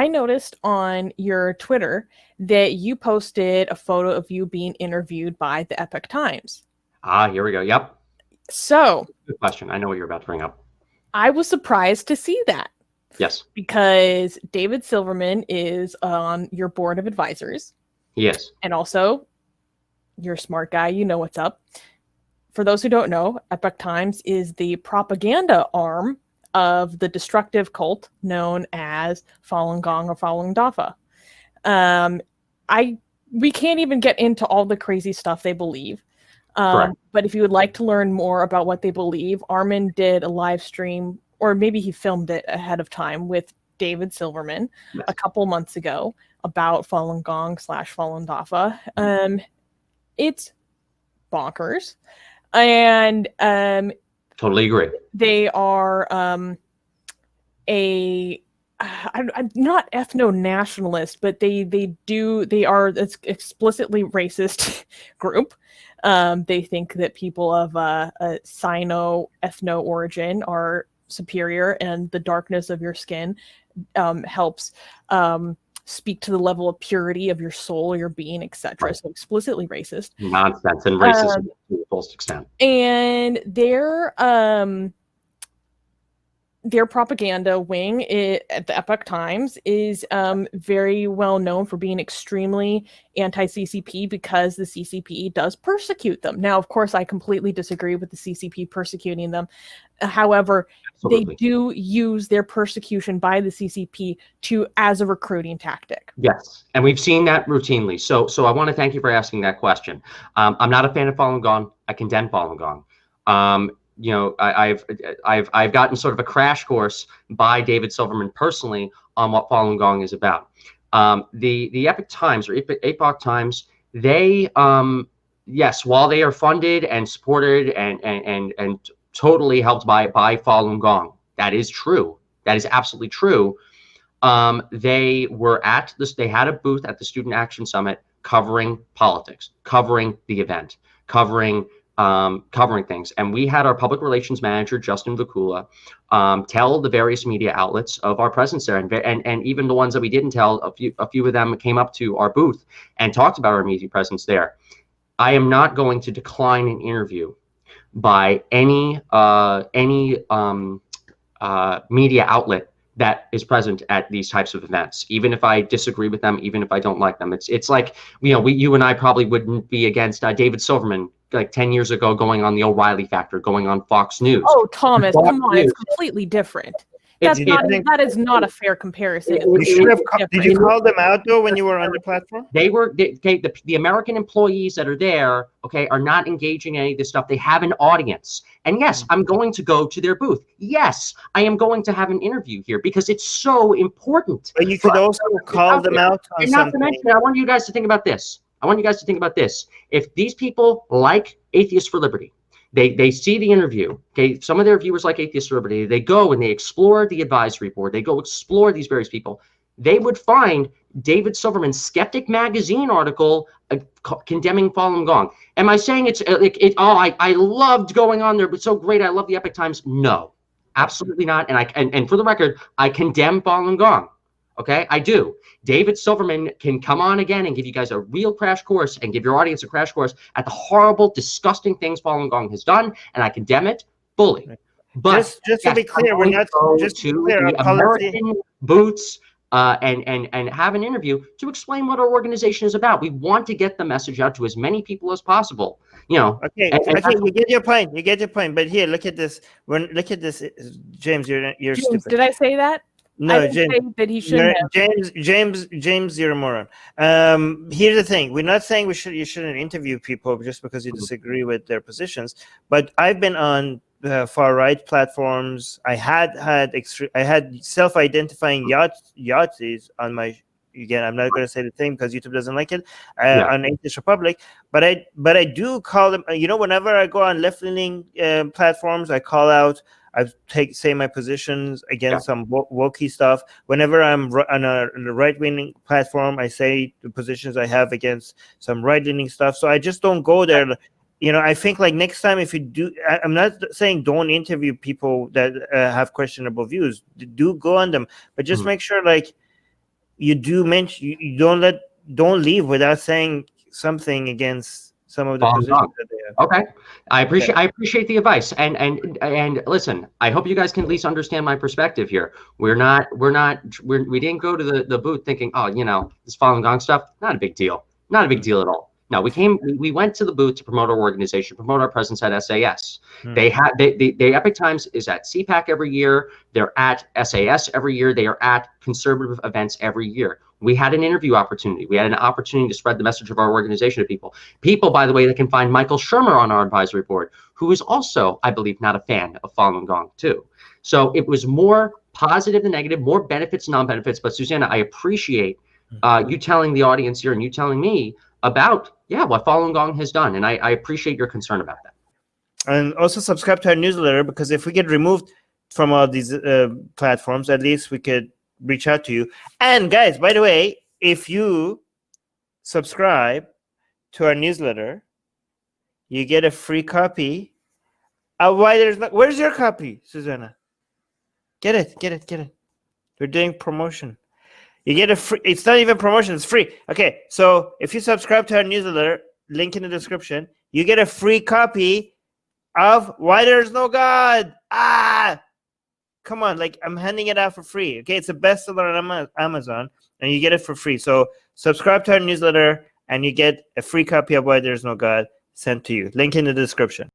I noticed on your Twitter that you posted a photo of you being interviewed by the Epoch Times. Here we go. Yep. So, good question. I know what you're about to bring up. I was surprised to see that. Yes. Because David Silverman is on your board of advisors. Yes. And also, you're a smart guy. You know what's up. For those who don't know, Epoch Times is the propaganda arm of the destructive cult known as Falun Gong or Falun Dafa. We can't even get into all the crazy stuff they believe. But if you would like to learn more about what they believe, Armin did a live stream, or maybe he filmed it ahead of time with David Silverman a couple months ago about Falun Gong / Falun Dafa. It's bonkers. And totally agree. They are I'm not ethno-nationalist, but they are an explicitly racist group. They think that people of a Sino-ethno origin are superior, and the darkness of your skin helps speak to the level of purity of your soul or your being, etc. So explicitly racist. Nonsense and racism to the fullest extent. And their propaganda wing at the Epoch Times is very well known for being extremely anti-CCP because the CCP does persecute them. Now, of course, I completely disagree with the CCP persecuting them. However, Absolutely. They do use their persecution by the CCP as a recruiting tactic. Yes, and we've seen that routinely. So I want to thank you for asking that question. I'm not a fan of Falun Gong. I condemn Falun Gong. I've gotten sort of a crash course by David Silverman personally on what Falun Gong is about. The Epoch Times or Epoch Times, they yes, while they are funded and supported and totally helped by Falun Gong, that is true. That is absolutely true. They were at this. They had a booth at the Student Action Summit covering politics, covering the event, covering things. And we had our public relations manager, Justin Vakula, tell the various media outlets of our presence there. And even the ones that we didn't tell, a few of them came up to our booth and talked about our media presence there. I am not going to decline an interview by any media outlet that is present at these types of events, even if I disagree with them, even if I don't like them. It's like, you and I probably wouldn't be against David Silverman like 10 years ago going on the O'Reilly Factor, going on Fox News. Oh, Thomas, come on, it's completely differerent. That is not a fair comparison. Did you call them out though when you were on the platform? The American employees that are there, are not engaging in any of this stuff. They have an audience. And yes, I'm going to go to their booth. Yes, I am going to have an interview here because it's so important. But you could also call them out on something. Not to mention, I want you guys to think about this. If these people like Atheists for Liberty, they see the interview, some of their viewers like Atheists for Liberty, they go and they explore the advisory board, they go explore these various people, they would find David Silverman's Skeptic Magazine article condemning Falun Gong. Am I saying I loved going on there, but so great, I love the Epoch Times? No, absolutely not. And for the record, I condemn Falun Gong. Okay, I do. David Silverman can come on again and give you guys a real crash course and give your audience a crash course at the horrible, disgusting things Falun Gong has done, and I condemn it fully. But just to be clear, we're not just to the American boots and have an interview to explain what our organization is about. We want to get the message out to as many people as possible. Okay, you get your point. But here, look at this. Look at this, James. You're James, stupid. Did I say that? No, James, that he shouldn't have. James, you're a moron. Here's the thing: we're not saying you shouldn't interview people just because you disagree with their positions. But I've been on far right platforms. I had self-identifying Yahtzees on my. Again, I'm not going to say the thing because YouTube doesn't like it on Atheist Republic. But I do call them. Whenever I go on left-leaning platforms, I call out. I say my positions against some wokey stuff. Whenever I'm on a right-wing platform, I say the positions I have against some right-leaning stuff. So I just don't go there. I think like next time if you do, I'm not saying don't interview people that have questionable views. Do go on them, but just make sure you do mention, you don't leave without saying something against some of the Falun positions Gong. that they have. Okay, I appreciate the advice, and listen, I hope you guys can at least understand my perspective here. We didn't go to the booth thinking, oh, this Falun Gong stuff, not a big deal, not a big deal at all. No, we went to the booth to promote our organization, promote our presence at SAS. The Epic Times is at CPAC every year. They're at SAS every year. They are at conservative events every year. We had an interview opportunity. We had an opportunity to spread the message of our organization to people. People, by the way, that can find Michael Shermer on our advisory board, who is also, I believe, not a fan of Falun Gong too. So it was more positive than negative, more benefits, non-benefits. But Susanna, I appreciate you telling the audience here and you telling me about, what Falun Gong has done. And I appreciate your concern about that. And also subscribe to our newsletter, because if we get removed from all these platforms, at least we could reach out to you. And guys, by the way, if you subscribe to our newsletter, you get a free copy of Why There's No. Where's your copy, Susanna? Get it. We're doing promotion. You get a free. It's not even promotion. It's free. Okay, so if you subscribe to our newsletter, link in the description, you get a free copy of Why There's No God. Come on, like, I'm handing it out for free. Okay, it's a bestseller on Amazon, and you get it for free. So subscribe to our newsletter, and you get a free copy of Why There's No God sent to you. Link in the description.